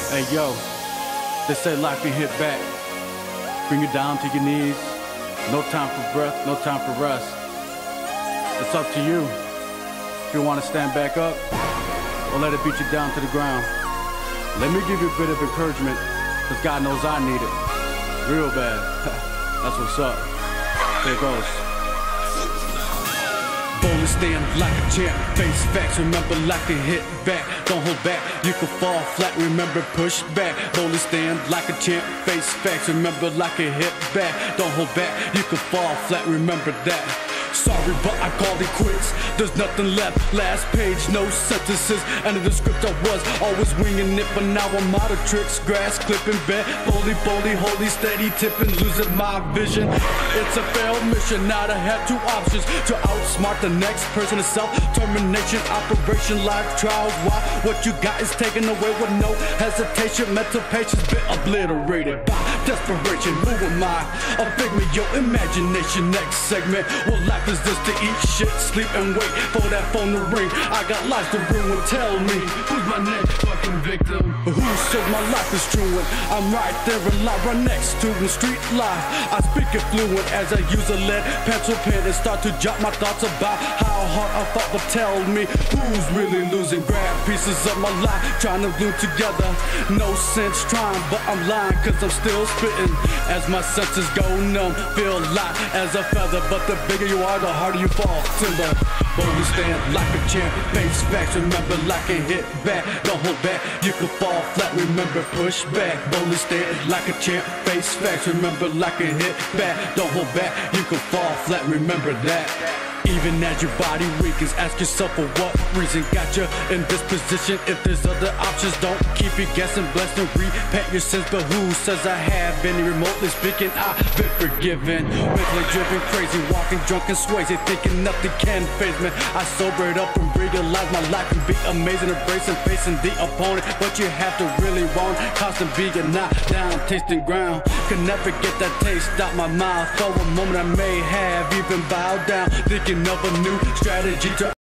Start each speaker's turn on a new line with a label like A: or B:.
A: Hey yo, they say life can hit back, bring you down to your knees. No time for breath, no time for rest. It's up to you if you want to stand back up or let it beat you down to the ground. Let me give you a bit of encouragement, cause God knows I need it real bad. That's what's up. There it goes. Boldly stand like a champ, face facts, remember like a hit back. Don't hold back, you can fall flat, remember push back. Boldly stand like a champ, face facts, remember like a hit back. Don't hold back, you can fall flat, remember that. Sorry, but I called it quits. There's nothing left. Last page, no sentences. End of the script, I was always winging it, but now I'm out of tricks. Grass clipping, bent, boldly, holy, steady tipping, losing my vision. It's a failed mission. Now I have two options: to outsmart the next person, a self-termination operation, life trials. Why? What you got is taken away with no hesitation. Mental patience been obliterated by desperation. Who am I? A figment, your imagination. Next segment. What life is this? To eat shit, sleep and wait for that phone to ring. I got life to ruin. Tell me, who's my next fucking victim? Who says my life is truant? I'm right there in line, right next to the street life. I speak it fluent as I use a lead pencil pen and start to jot my thoughts about how hard I thought. But tell me, who's really losing? Grab pieces of my life, trying to glue together. No sense trying, but I'm lying, cause I'm still spitting. As my senses go numb, feel light as a feather. But the bigger you are, the harder you fall. Timber, boldly stand like a champ, face facts, remember like a hit back. Don't hold back, you can fall flat, remember push back. Boldly stand like a champ, face facts, remember like a hit back. Don't hold back, you can fall flat, remember that. Even as your body weakens, ask yourself for what reason got you in this position. If there's other options, don't keep you guessing. Blessed and repent your sins, but who says I have been remotely speaking? I've been forgiven. Mentally driven, crazy, walking drunk and swazy, thinking nothing can faze me. I sobered up and realized my life can be amazing, embracing, facing the opponent. But you have to really want constant being knocked down, tasting ground. Can never get that taste out my mouth. For a moment I may have even bowed down, thinking of a new strategy to